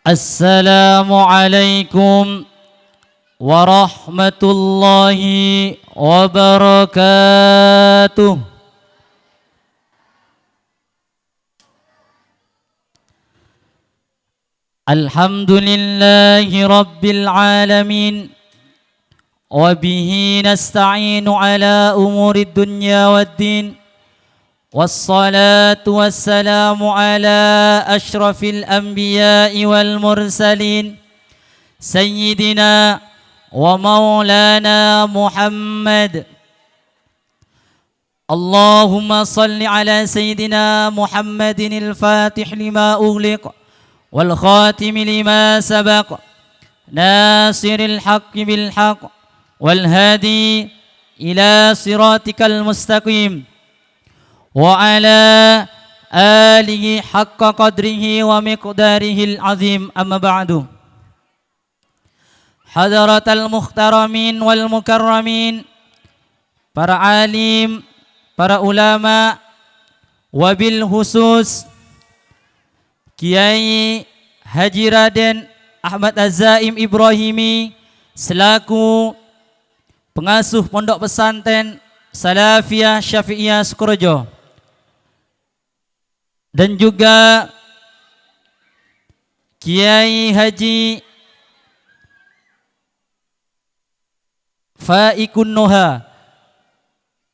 Assalamualaikum warahmatullahi wabarakatuh. Alhamdulillahi rabbil alamin, wa bihi nasta'inu ala umuri dunya waddin. والصلاة والسلام على أشرف الأنبياء والمرسلين سيدنا ومولانا محمد. اللهم صل على سيدنا محمد الفاتح لما أغلق والخاتم لما سبق ناصر الحق بالحق والهادي إلى صراطك المستقيم وعلى آله حق قدره ومقداره العظيم. أما بعد، حضرة المخترمين والمكرمين, para alim, para ulama, wabil khusus Kiai Haji Raden Ahmad Az-Zaim Ibrahimi selaku pengasuh Pondok Pesantren Salafiyah Syafi'iyah Sukorejo, dan juga Kiai Haji Faikun Noha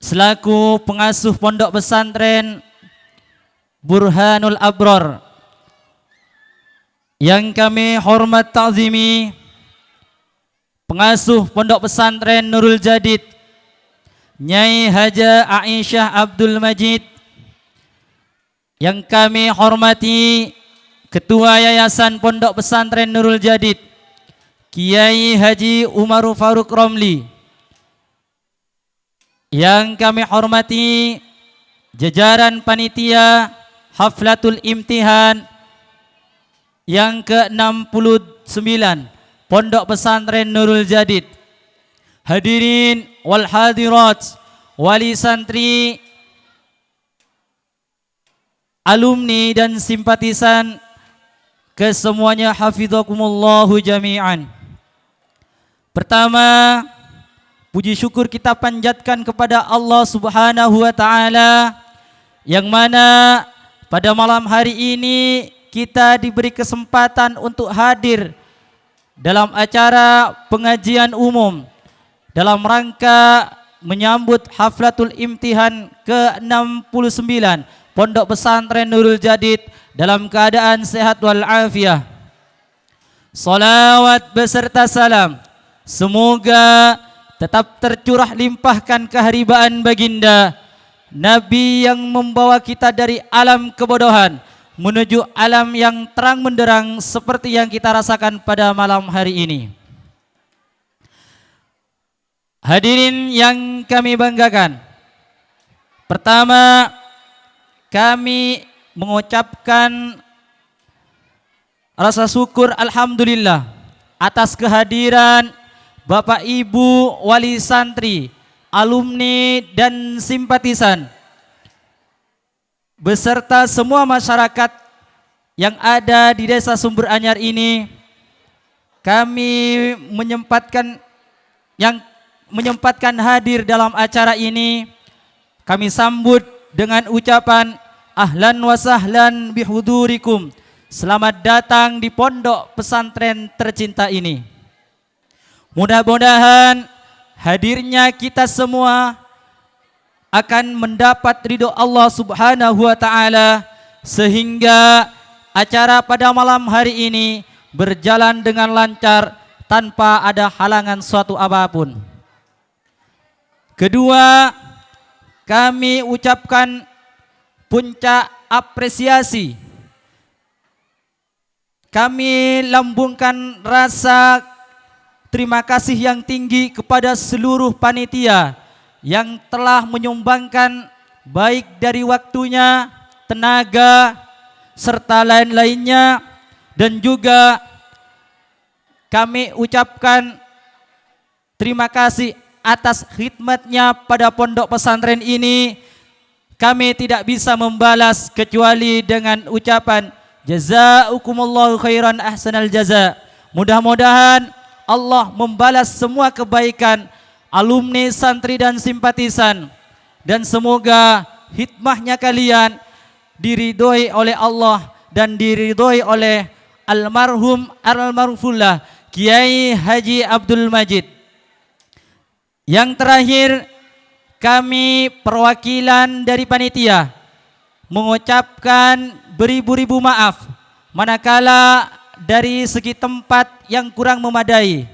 selaku pengasuh Pondok Pesantren Burhanul Abror, yang kami hormat ta'zimi pengasuh Pondok Pesantren Nurul Jadid Nyai Haja Aisyah Abdul Majid, yang kami hormati Ketua Yayasan Pondok Pesantren Nurul Jadid Kiai Haji Umar Faruk Romli, yang kami hormati jajaran panitia Haflatul Imtihan yang ke-69 Pondok Pesantren Nurul Jadid, hadirin wal hadirat, wali santri, alumni dan simpatisan kesemuanya, hafizakumullahu jami'an. Pertama, puji syukur kita panjatkan kepada Allah Subhanahu wa taala, yang mana pada malam hari ini kita diberi kesempatan untuk hadir dalam acara pengajian umum dalam rangka menyambut Haflatul Imtihan ke-69 Pondok Pesantren Nurul Jadid dalam keadaan sehat walafiat. Salawat beserta salam semoga tetap tercurah limpahkan keharibaan baginda Nabi yang membawa kita dari alam kebodohan menuju alam yang terang menderang seperti yang kita rasakan pada malam hari ini. Hadirin yang kami banggakan, pertama kami mengucapkan rasa syukur alhamdulillah atas kehadiran Bapak Ibu wali santri, alumni dan simpatisan beserta semua masyarakat yang ada di Desa Sumber Anyar ini. Kami menyempatkan hadir dalam acara ini, kami sambut dengan ucapan ahlan wa sahlan bihudurikum, selamat datang di pondok pesantren tercinta ini. Mudah-mudahan hadirnya kita semua akan mendapat ridho Allah Subhanahu wa taala, sehingga acara pada malam hari ini berjalan dengan lancar tanpa ada halangan suatu apapun. Kedua, kami ucapkan puncak apresiasi. Kami lambungkan rasa terima kasih yang tinggi kepada seluruh panitia yang telah menyumbangkan baik dari waktunya, tenaga, serta lain-lainnya. Dan juga kami ucapkan terima kasih atas khidmatnya pada pondok pesantren ini. Kami tidak bisa membalas kecuali dengan ucapan Jazakumullahu khairan ahsanal jaza. Mudah-mudahan Allah membalas semua kebaikan alumni, santri dan simpatisan, dan semoga hikmahnya kalian diridhoi oleh Allah dan diridhoi oleh almarhumullah Kiai Haji Abdul Majid. Yang terakhir, kami perwakilan dari panitia mengucapkan beribu-ribu maaf manakala dari segi tempat yang kurang memadai.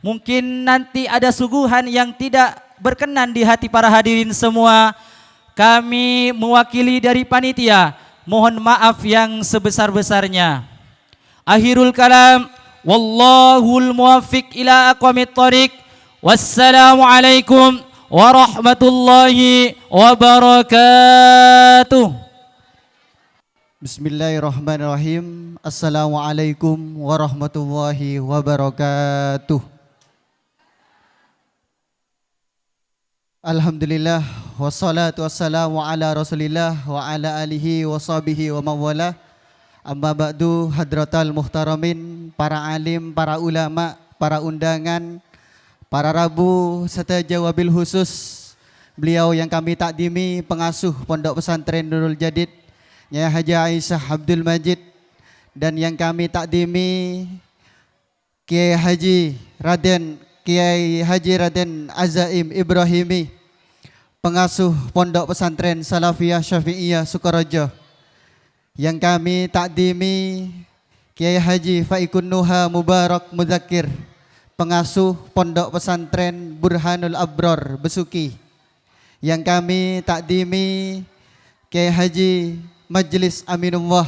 Mungkin nanti ada suguhan yang tidak berkenan di hati para hadirin semua. Kami mewakili dari panitia mohon maaf yang sebesar-besarnya. Akhirul kalam, wallahul muwaffiq ila aqwamit thoriq. Wassalamualaikum warahmatullahi wabarakatuh. Bismillahirrahmanirrahim. Assalamualaikum warahmatullahi wabarakatuh. Alhamdulillah, wassalatu wassalamu ala rasulillah wa ala alihi wa sahbihi wa mawala. Amma ba'du, hadratal muhtaramin, para alim, para ulama, para undangan, para rabu, serta wabil khusus beliau yang kami takdimi, pengasuh Pondok Pesantren Nurul Jadid, Nyai Haji Aisyah Abdul Majid, dan yang kami takdimi Kiai Haji Raden Azaim Ibrahimi, pengasuh Pondok Pesantren Salafiyah Syafi'iyah Sukorejo. Yang kami takdimi Kiai Haji Faikun Nuha Mubarak Muzakir, pengasuh Pondok Pesantren Burhanul Abror Besuki. Yang kami takdimi Kiai Haji Majlis Aminullah,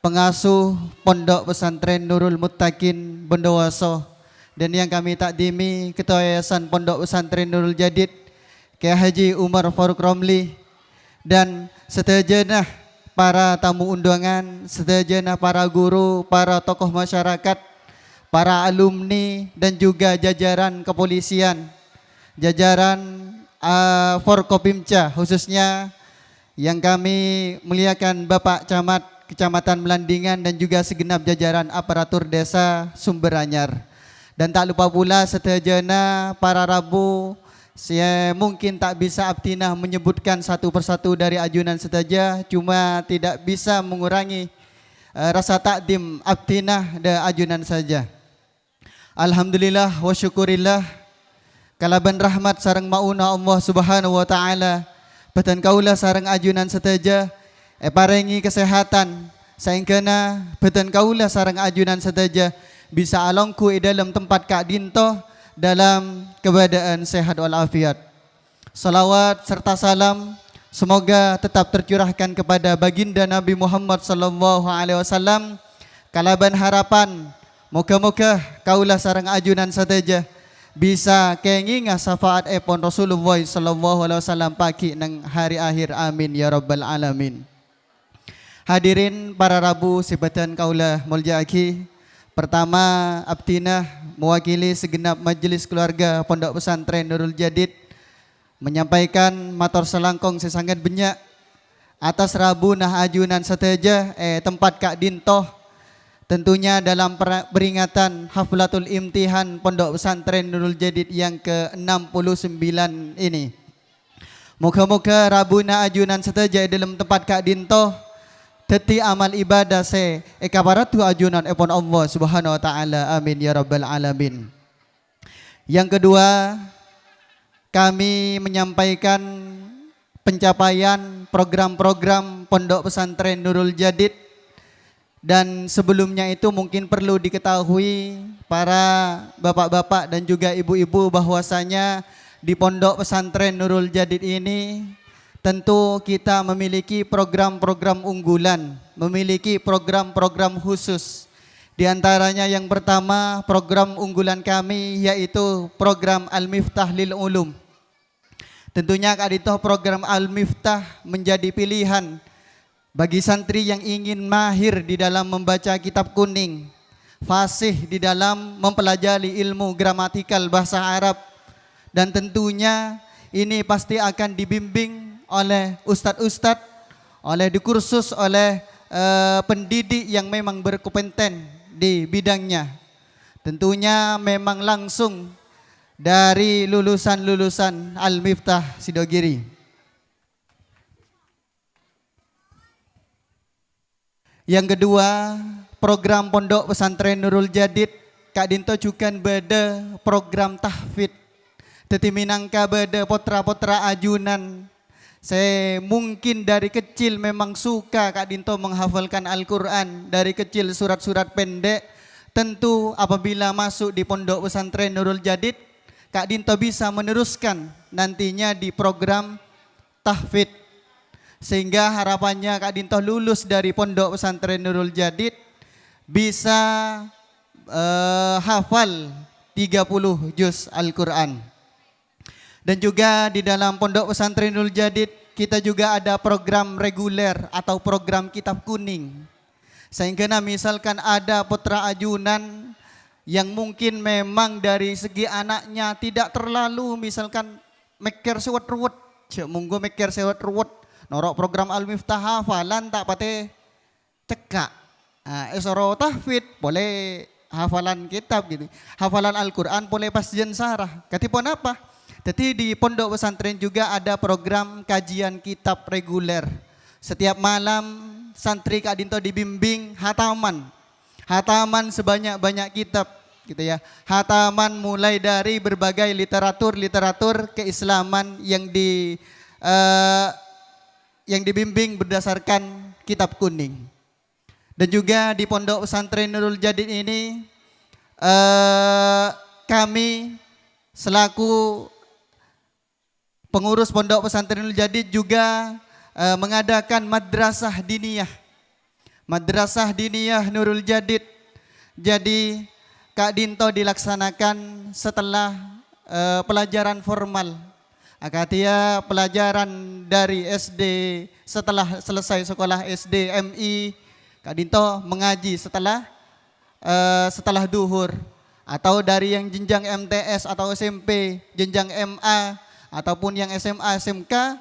pengasuh Pondok Pesantren Nurul Muttaqin Bondowoso. Dan yang kami takdimi Ketua Yayasan Pondok Pesantren Nurul Jadid Kiai Haji Umar Faruk Romli, dan seterusnya para tamu undangan, seterusnya para guru, para tokoh masyarakat, para alumni, dan juga jajaran kepolisian, jajaran Forkopimca, khususnya yang kami muliakan Bapak Camat Kecamatan Melandingan dan juga segenap jajaran aparatur desa Sumberanyar. Dan tak lupa pula seterusnya para rabu. Saya mungkin tak bisa abtinah menyebutkan satu persatu dari ajunan saja, cuma tidak bisa mengurangi rasa takdim abtinah dan ajunan saja. Alhamdulillah wa syukurillah, kalaban rahmat sareng mauna Allah Subhanahu wa taala, beten kaulah sareng ajunan saja parengi kesehatan saengkeuna beten kaulah sareng ajunan saja bisa alongku dalam tempat Kak Dinto dalam keadaan sehat walafiat. Salawat serta salam semoga tetap tercurahkan kepada baginda Nabi Muhammad sallallahu alaihi wasallam. Kalaban harapan moga-moga kaulah sareng ajunan sateja bisa kengingah syafaat epon Rasulullah sallallahu alaihi wasallam pagi nang hari akhir, amin ya rabbal alamin. Hadirin para rabu sibatan kaulah muljaaki. Pertama, abtinah mewakili segenap majelis keluarga Pondok Pesantren Nurul Jadid menyampaikan matur selangkong sesangat banyak atas rabu nah ajunan sateja tempat Kak Dinto, tentunya dalam peringatan Haflatul Imtihan Pondok Pesantren Nurul Jadid yang ke-69 ini. Moga-moga rabu nah ajunan sateja dalam tempat Kak Dinto teti amal ibadah se ekabaratu ajunan epon Allah Subhanahu wa taala, amin ya rabbal alamin. Yang kedua, kami menyampaikan pencapaian program-program Pondok Pesantren Nurul Jadid, dan sebelumnya itu mungkin perlu diketahui para bapak-bapak dan juga ibu-ibu bahwasanya di Pondok Pesantren Nurul Jadid ini tentu kita memiliki program-program unggulan, memiliki program-program khusus. Di antaranya yang pertama program unggulan kami yaitu program Al-Miftah Lil Ulum. Tentunya Kak Dito program Al-Miftah menjadi pilihan bagi santri yang ingin mahir di dalam membaca kitab kuning, fasih di dalam mempelajari ilmu gramatikal bahasa Arab, dan tentunya ini pasti akan dibimbing oleh ustadz-ustadz, oleh dikursus oleh pendidik yang memang berkompeten di bidangnya. Tentunya memang langsung dari lulusan-lulusan Al-Miftah Sidogiri. Yang kedua, program Pondok Pesantren Nurul Jadid Kak Dinto juga beda program tahfidz. Teti minangka beda potra-potra ajunan. Saya mungkin dari kecil memang suka Kak Dinto menghafalkan Al-Quran. Dari kecil surat-surat pendek. Tentu apabila masuk di Pondok Pesantren Nurul Jadid, Kak Dinto bisa meneruskan nantinya di program tahfidz. Sehingga harapannya Kak Dinto lulus dari Pondok Pesantren Nurul Jadid bisa hafal 30 juz Al-Quran. Dan juga di dalam Pondok Pesantren Nurul Jadid kita juga ada program reguler atau program kitab kuning. Sehingga misalkan ada putra ajunan yang mungkin memang dari segi anaknya tidak terlalu misalkan meker sewet ruwet, munggo meker sewet ruwet, norok program Al-Miftah hafalan tak pate cekak. Esoro tahfidz boleh hafalan kitab gitu. Hafalan Al-Quran boleh pas jen sarah. Katipun apa? Jadi di Pondok Pesantren juga ada program kajian kitab reguler. Setiap malam santri Kak Dinto dibimbing hataman. Hataman sebanyak-banyak kitab gitu ya. Hataman mulai dari berbagai literatur keislaman yang dibimbing berdasarkan kitab kuning. Dan juga di Pondok Pesantren Nurul Jadid ini kami selaku pengurus Pondok Pesantren Nurul Jadid juga mengadakan madrasah diniyah. Madrasah diniyah Nurul Jadid. Jadi Kak Dinto dilaksanakan setelah pelajaran formal. Akatia pelajaran dari SD setelah selesai sekolah SD MI, Kak Dinto mengaji setelah duhur. Atau dari yang jenjang MTS atau SMP, jenjang MA, ataupun yang SMA, SMK,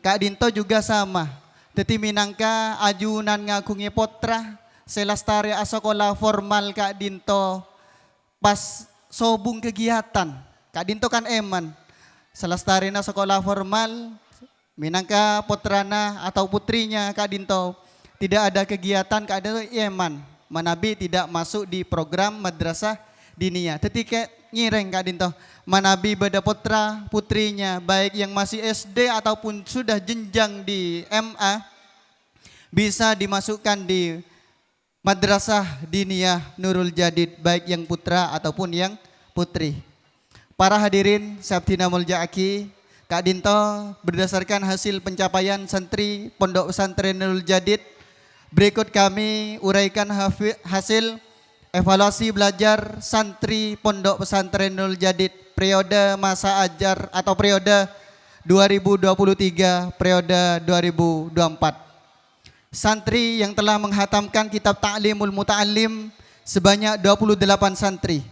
Kak Dinto juga sama. Teti minangka ajunan ngagungi potra, selastari asokola formal Kak Dinto pas sobung kegiatan. Kak Dinto kan eman. Selastari na sekolah formal, minangka potrana atau putrinya Kak Dinto tidak ada kegiatan, Kak Dinto eman. Manabi tidak masuk di program madrasah diniyah. Ketika ngireng Kak Dinto, manabi beda putra putrinya baik yang masih SD ataupun sudah jenjang di MA bisa dimasukkan di madrasah diniyah Nurul Jadid baik yang putra ataupun yang putri. Para hadirin Sabtina Mulja'aki, Kak Dinto berdasarkan hasil pencapaian santri Pondok Pesantren Nurul Jadid, berikut kami uraikan hasil evaluasi belajar santri Pondok Pesantren Nurul Jadid periode masa ajar atau periode 2023 periode 2024. Santri yang telah menghatamkan kitab Ta'limul Muta'allim sebanyak 28 santri.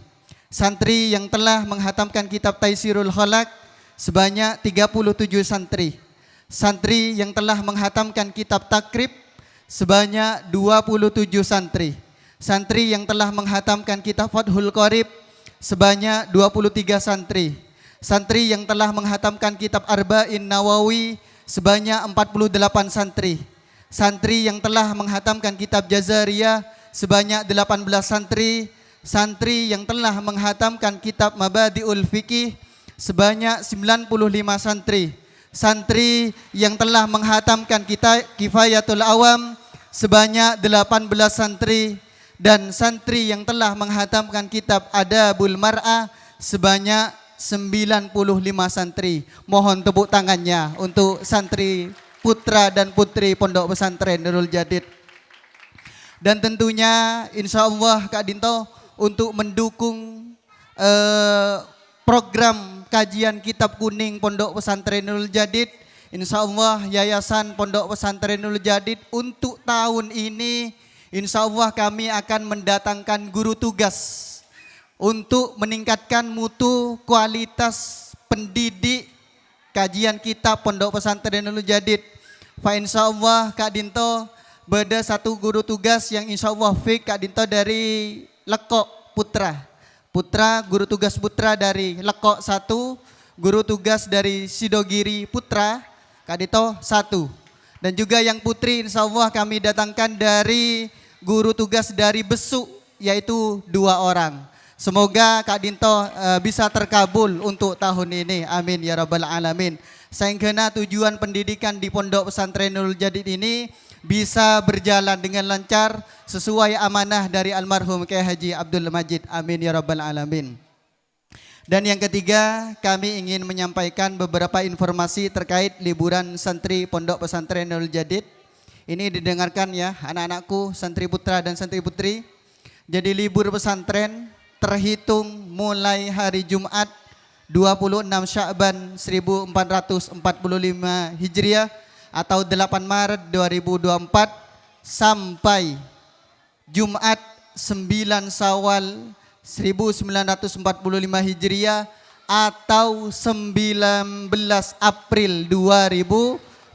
Santri yang telah menghatamkan kitab Taisirul Khalaq sebanyak 37 santri. Santri yang telah menghatamkan kitab Takrib sebanyak 27 santri. Santri yang telah menghatamkan kitab Fathul Qorib sebanyak 23 santri. Santri yang telah menghatamkan kitab Arba'in Nawawi sebanyak 48 santri. Santri yang telah menghatamkan kitab Jazariyah sebanyak 18 santri. Santri yang telah menghatamkan kitab Mabadi'ul Fiqih sebanyak 95 santri. Santri yang telah menghatamkan kitab Kifayatul Awam sebanyak 18 santri. Dan santri yang telah menghatamkan kitab Adabul Mar'ah sebanyak 95 santri. Mohon tepuk tangannya untuk santri putra dan putri Pondok Pesantren Nurul Jadid. Dan tentunya insya Allah Kak Dinto untuk mendukung program kajian kitab kuning Pondok Pesantren Nurul Jadid, insya Allah Yayasan Pondok Pesantren Nurul Jadid untuk tahun ini insya Allah kami akan mendatangkan guru tugas untuk meningkatkan mutu kualitas pendidik kajian kitab Pondok Pesantren Nurul Jadid. Fa insya Allah Kak Dinto beda satu guru tugas yang insya Allah fik Kak Dinto dari Lekok Putra. Guru tugas Putra dari Lekok 1, guru tugas dari Sidogiri Putra, Kak Dinto 1. Dan juga yang putri insya Allah kami datangkan dari guru tugas dari Besuk, yaitu 2 orang. Semoga Kak Dinto bisa terkabul untuk tahun ini. Amin ya rabbal alamin. Sehingga tujuan pendidikan di Pondok Pesantren Nurul Jadid ini bisa berjalan dengan lancar sesuai amanah dari almarhum Kiai Haji Abdul Majid. Amin ya rabbal alamin. Dan yang ketiga, kami ingin menyampaikan beberapa informasi terkait liburan santri Pondok Pesantren Nurul Jadid. Ini didengarkan ya anak-anakku, santri putra dan santri putri. Jadi libur pesantren terhitung mulai hari Jumat 26 Sya'ban 1445 Hijriah atau 8 Maret 2024 sampai Jumat 9 Syawal 1945 Hijriah atau 19 April 2024.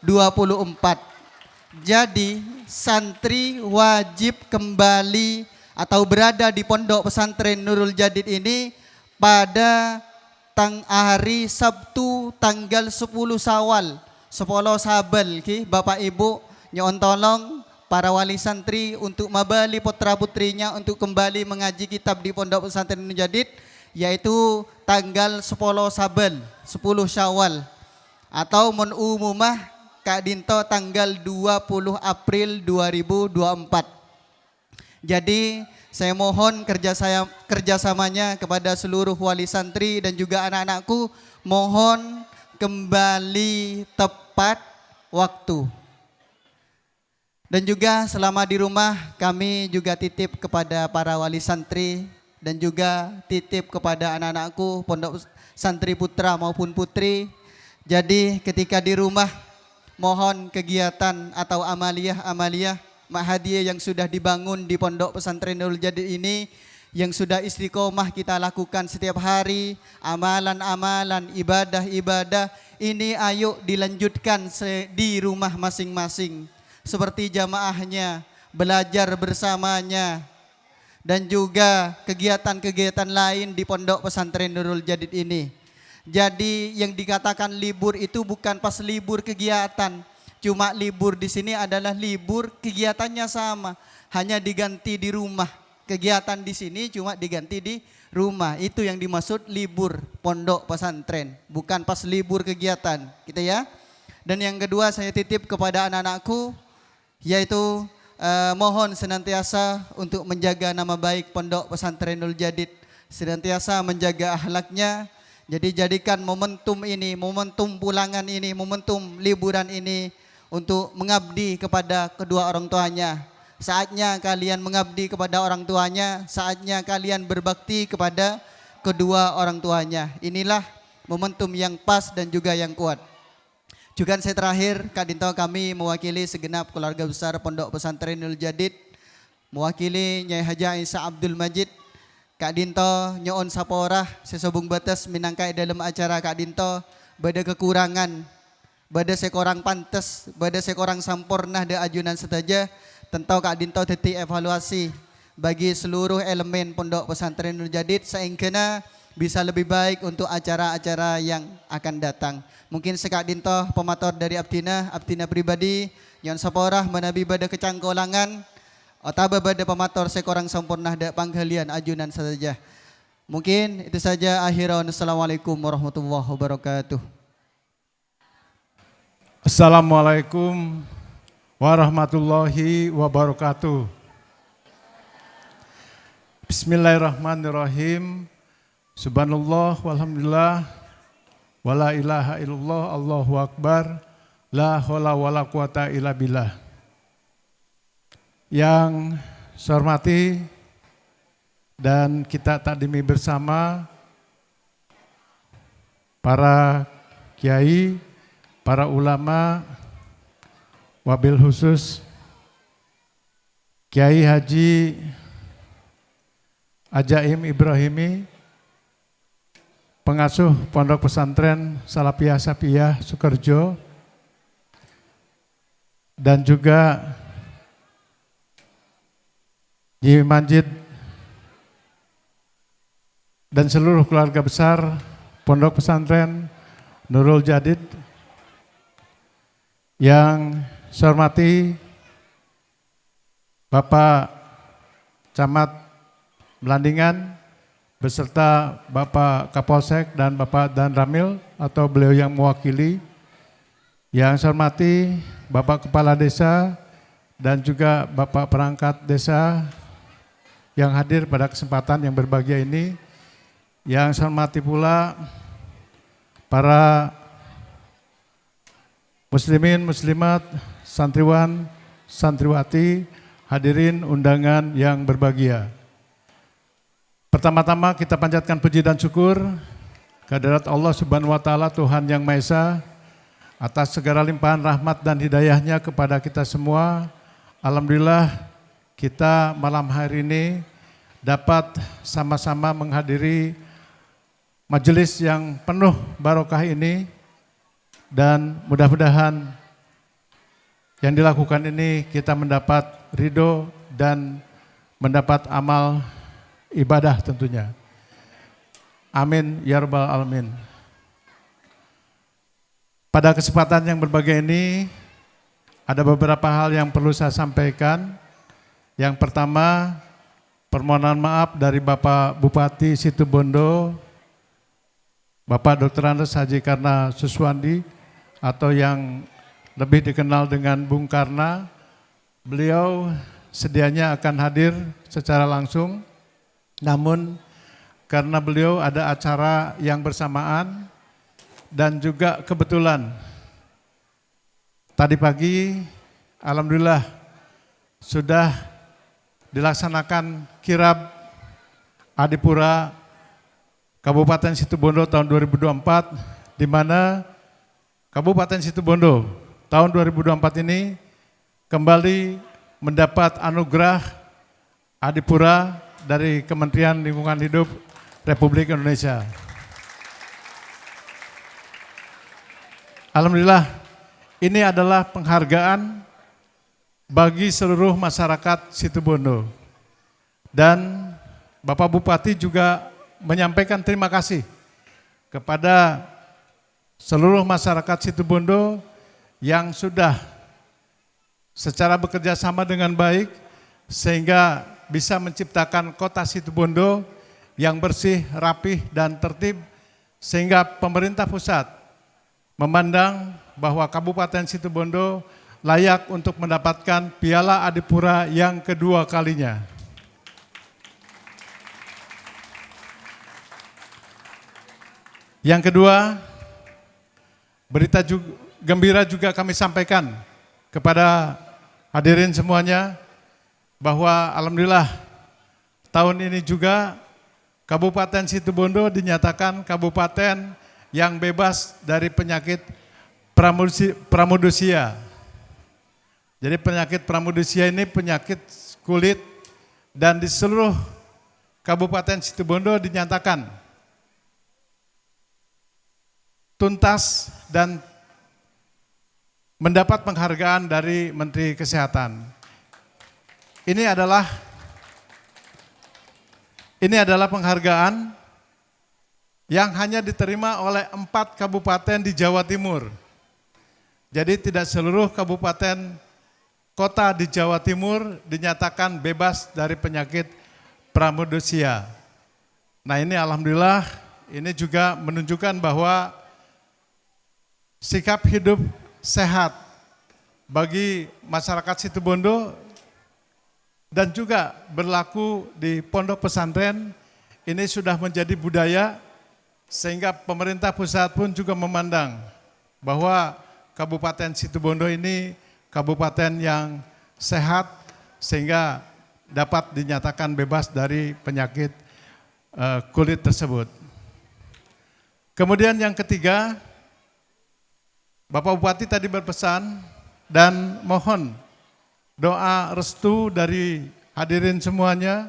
Jadi santri wajib kembali atau berada di Pondok Pesantren Nurul Jadid ini pada hari Sabtu tanggal 10 Syawal 10 Sabel ki Bapak Ibu nyon tolong para wali santri untuk mabali putra putrinya untuk kembali mengaji kitab di Pondok Pesantren Nurul Jadid, yaitu tanggal 10 Sabel 10 Syawal atau menumumah Kak Dinto tanggal 20 April 2024. Jadi saya mohon kerjasamanya kepada seluruh wali santri dan juga anak-anakku, mohon kembali tepat waktu. Dan juga selama di rumah kami juga titip kepada para wali santri dan juga titip kepada anak-anakku pondok santri putra maupun putri. Jadi ketika di rumah mohon kegiatan atau amaliyah Mahadiyah yang sudah dibangun di Pondok Pesantren Nurul Jadid ini, yang sudah istiqomah kita lakukan setiap hari, amalan-amalan, ibadah-ibadah ini ayo dilanjutkan di rumah masing-masing. Seperti jamaahnya, belajar bersamanya, dan juga kegiatan-kegiatan lain di Pondok Pesantren Nurul Jadid ini. Jadi yang dikatakan libur itu bukan pas libur kegiatan. Cuma libur di sini adalah libur kegiatannya sama, hanya diganti di rumah. Kegiatan di sini cuma diganti di rumah. Itu yang dimaksud libur pondok pesantren, bukan pas libur kegiatan, gitu ya. Dan yang kedua saya titip kepada anak-anakku, yaitu mohon senantiasa untuk menjaga nama baik Pondok Pesantren Nurul Jadid, senantiasa menjaga akhlaknya. Jadi jadikan momentum ini, momentum pulangan ini, momentum liburan ini untuk mengabdi kepada kedua orang tuanya. Saatnya kalian mengabdi kepada orang tuanya, saatnya kalian berbakti kepada kedua orang tuanya. Inilah momentum yang pas dan juga yang kuat. Juga saya terakhir, Kak Dinto kami mewakili segenap keluarga besar Pondok Pesantren Nurul Jadid, mewakili Nyai Haji Isa Abdul Majid, Kak Dinto nyoon saporah sesobung batas minangkai dalam acara Kak Dinto bada kekurangan, bada sekorang pantes, bada sekorang sampurnah da ajunan setaja. Tentu Kak Dinto teti evaluasi bagi seluruh elemen Pondok Pesantren Nurul Jadid sehingga bisa lebih baik untuk acara-acara yang akan datang. Mungkin sekak Dinto pemator dari Abdina pribadi yang saporah menabi bada kecangkolangan otaba bada pemator sekorang sampurnah da panggalian ajunan saja. Mungkin itu saja, akhiran. Assalamualaikum warahmatullahi wabarakatuh. Assalamualaikum warahmatullahi wabarakatuh. Bismillahirrahmanirrahim. Subhanallah walhamdulillah wala ilaha illallah Allahu akbar la haula wala quwata illa billah. Yang saya hormati dan kita takdimi bersama para kiai, para ulama, wabil khusus Kiai Haji Ajaim Ibrahimi, pengasuh Pondok Pesantren Salafiyah Safiyah Sukerjo, dan juga Ji Manjid dan seluruh keluarga besar Pondok Pesantren Nurul Jadid. Yang saya hormati Bapak Camat Melandingan beserta Bapak Kapolsek dan Bapak Dan Ramil atau beliau yang mewakili. Yang saya hormati Bapak Kepala Desa dan juga Bapak Perangkat Desa yang hadir pada kesempatan yang berbahagia ini. Yang saya hormati pula para muslimin, muslimat, santriwan, santriwati, hadirin undangan yang berbahagia. Pertama-tama kita panjatkan puji dan syukur kehadirat Allah Subhanahu wa taala, Tuhan yang Maha Esa, atas segala limpahan rahmat dan hidayahnya kepada kita semua. Alhamdulillah kita malam hari ini dapat sama-sama menghadiri majelis yang penuh barokah ini, dan mudah-mudahan yang dilakukan ini kita mendapat ridho dan mendapat amal ibadah tentunya. Amin ya rabbal alamin. Pada kesempatan yang berbahagia ini ada beberapa hal yang perlu saya sampaikan. Yang pertama, permohonan maaf dari Bapak Bupati Situbondo, Bapak Dr. Andes Haji Karna Suswandi, atau yang lebih dikenal dengan Bung Karna. Beliau sedianya akan hadir secara langsung, namun karena beliau ada acara yang bersamaan dan juga kebetulan tadi pagi alhamdulillah sudah dilaksanakan kirab Adipura Kabupaten Situbondo tahun 2024, di mana Kabupaten Situbondo tahun 2024 ini kembali mendapat anugerah Adipura dari Kementerian Lingkungan Hidup Republik Indonesia. Alhamdulillah, ini adalah penghargaan bagi seluruh masyarakat Situbondo. Dan Bapak Bupati juga menyampaikan terima kasih kepada seluruh masyarakat Situbondo yang sudah secara bekerja sama dengan baik sehingga bisa menciptakan kota Situbondo yang bersih, rapih, dan tertib, sehingga pemerintah pusat memandang bahwa Kabupaten Situbondo layak untuk mendapatkan Piala Adipura yang kedua kalinya. Yang kedua, berita gembira juga kami sampaikan kepada hadirin semuanya, bahwa alhamdulillah tahun ini juga Kabupaten Situbondo dinyatakan kabupaten yang bebas dari penyakit pramudusia. Jadi penyakit pramudusia ini penyakit kulit, dan di seluruh Kabupaten Situbondo dinyatakan tuntas dan mendapat penghargaan dari Menteri Kesehatan. Ini adalah penghargaan yang hanya diterima oleh 4 kabupaten di Jawa Timur. Jadi tidak seluruh kabupaten kota di Jawa Timur dinyatakan bebas dari penyakit pramudusia. Nah ini alhamdulillah, ini juga menunjukkan bahwa sikap hidup sehat bagi masyarakat Situbondo dan juga berlaku di pondok pesantren ini sudah menjadi budaya, sehingga pemerintah pusat pun juga memandang bahwa Kabupaten Situbondo ini kabupaten yang sehat sehingga dapat dinyatakan bebas dari penyakit kulit tersebut. Kemudian yang ketiga, Bapak Bupati tadi berpesan dan mohon doa restu dari hadirin semuanya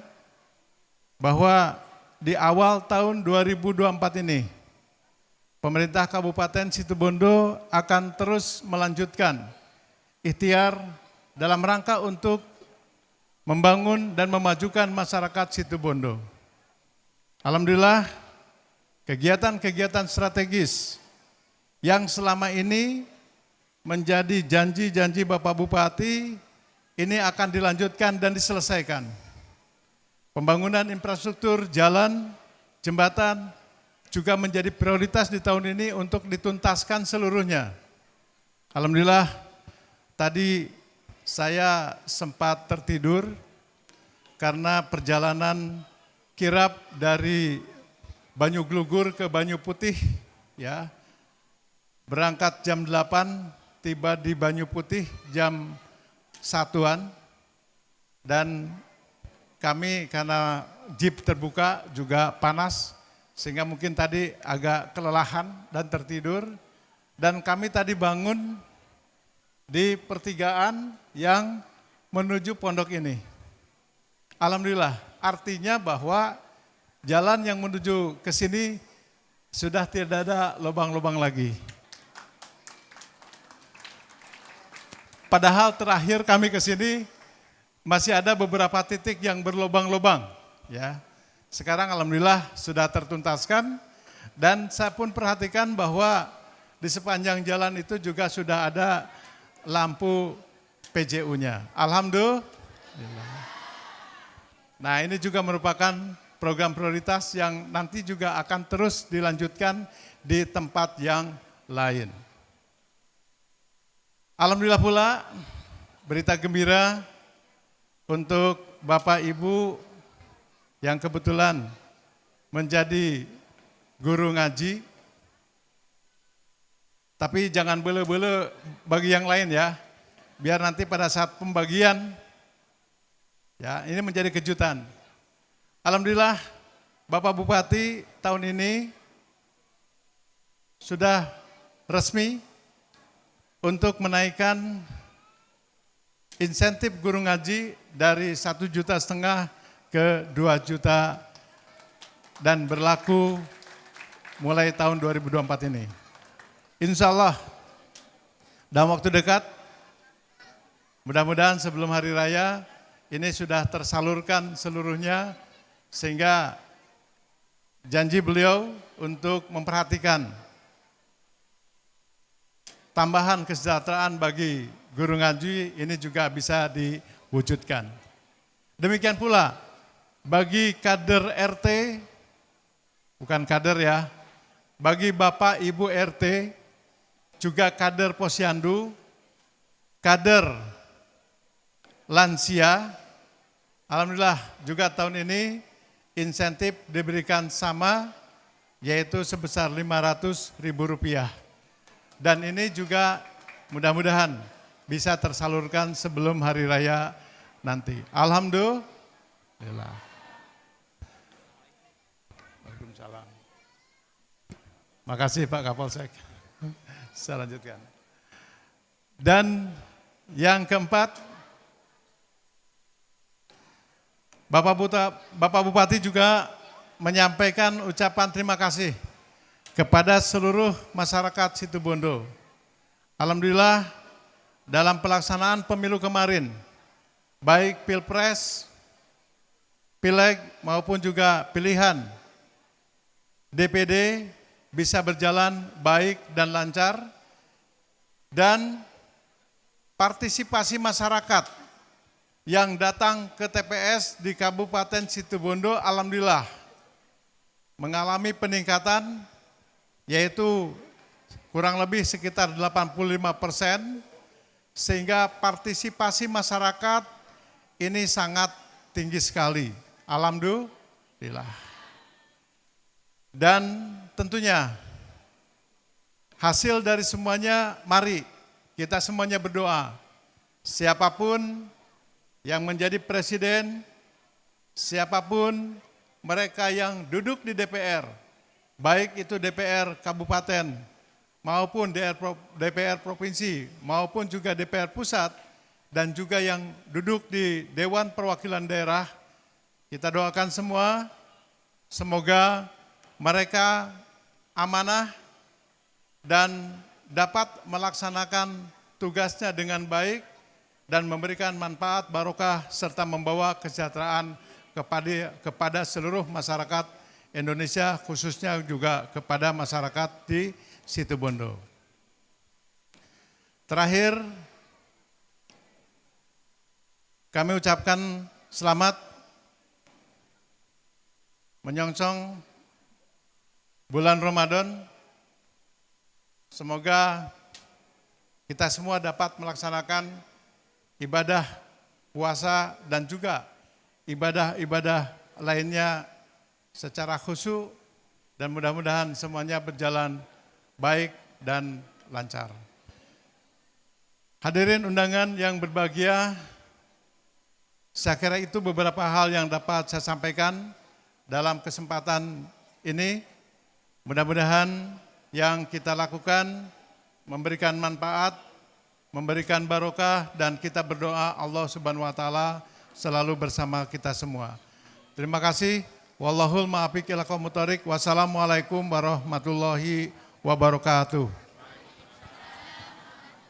bahwa di awal tahun 2024 ini pemerintah Kabupaten Situbondo akan terus melanjutkan ikhtiar dalam rangka untuk membangun dan memajukan masyarakat Situbondo. Alhamdulillah, kegiatan-kegiatan strategis yang selama ini menjadi janji-janji Bapak Bupati ini akan dilanjutkan dan diselesaikan. Pembangunan infrastruktur, jalan, jembatan juga menjadi prioritas di tahun ini untuk dituntaskan seluruhnya. Alhamdulillah, tadi saya sempat tertidur karena perjalanan kirap dari Banyu Glugur ke Banyu Putih, ya, berangkat jam 8, tiba di Banyu Putih jam 1-an, dan kami karena jeep terbuka juga panas, sehingga mungkin tadi agak kelelahan dan tertidur, dan kami tadi bangun di pertigaan yang menuju pondok ini. Alhamdulillah, artinya bahwa jalan yang menuju ke sini sudah tidak ada lubang-lubang lagi. Padahal terakhir kami ke sini masih ada beberapa titik yang berlubang-lubang, ya. Sekarang alhamdulillah sudah tertuntaskan, dan saya pun perhatikan bahwa di sepanjang jalan itu juga sudah ada lampu PJU-nya. Alhamdulillah. Nah, ini juga merupakan program prioritas yang nanti juga akan terus dilanjutkan di tempat yang lain. Alhamdulillah pula, berita gembira untuk Bapak Ibu yang kebetulan menjadi guru ngaji, tapi jangan bele-bele bagi yang lain ya, biar nanti pada saat pembagian, ya, ini menjadi kejutan. Alhamdulillah, Bapak Bupati tahun ini sudah resmi untuk menaikkan insentif guru ngaji dari 1,5 juta ke 2 juta dan berlaku mulai tahun 2024 ini. Insya Allah dalam waktu dekat, mudah-mudahan sebelum hari raya ini sudah tersalurkan seluruhnya, sehingga janji beliau untuk memperhatikan tambahan kesejahteraan bagi guru ngaji ini juga bisa diwujudkan. Demikian pula bagi kader RT, bukan kader ya, bagi Bapak Ibu RT, juga kader posyandu, kader lansia, alhamdulillah juga tahun ini insentif diberikan sama, yaitu sebesar Rp500.000. Dan ini juga mudah-mudahan bisa tersalurkan sebelum hari raya nanti. Alhamdulillah. Waalaikumsalam. Makasih Pak Kapolsek. Saya lanjutkan. Dan yang keempat, Bapak Bupati juga menyampaikan ucapan terima kasih kepada seluruh masyarakat Situbondo. Alhamdulillah dalam pelaksanaan pemilu kemarin, baik Pilpres, Pileg maupun juga pilihan DPD bisa berjalan baik dan lancar, dan partisipasi masyarakat yang datang ke TPS di Kabupaten Situbondo alhamdulillah mengalami peningkatan, yaitu kurang lebih sekitar 85%, sehingga partisipasi masyarakat ini sangat tinggi sekali. Alhamdulillah. Dan tentunya hasil dari semuanya, mari kita semuanya berdoa. Siapapun yang menjadi presiden, siapapun mereka yang duduk di DPR, baik itu DPR kabupaten maupun DPR provinsi maupun juga DPR pusat, dan juga yang duduk di Dewan Perwakilan Daerah, kita doakan semua semoga mereka amanah dan dapat melaksanakan tugasnya dengan baik, dan memberikan manfaat barokah serta membawa kesejahteraan kepada seluruh masyarakat Indonesia, khususnya juga kepada masyarakat di Situbondo. Terakhir, kami ucapkan selamat menyongsong bulan Ramadan. Semoga kita semua dapat melaksanakan ibadah puasa dan juga ibadah-ibadah lainnya secara khusyuk dan mudah-mudahan semuanya berjalan baik dan lancar. Hadirin undangan yang berbahagia, saya kira itu beberapa hal yang dapat saya sampaikan dalam kesempatan ini. Mudah-mudahan yang kita lakukan memberikan manfaat, memberikan barokah, dan kita berdoa Allah Subhanahu wa taala selalu bersama kita semua. Terima kasih. Wallahul muwaffiq ila aqwamit thoriq. Wassalamualaikum warahmatullahi wabarakatuh.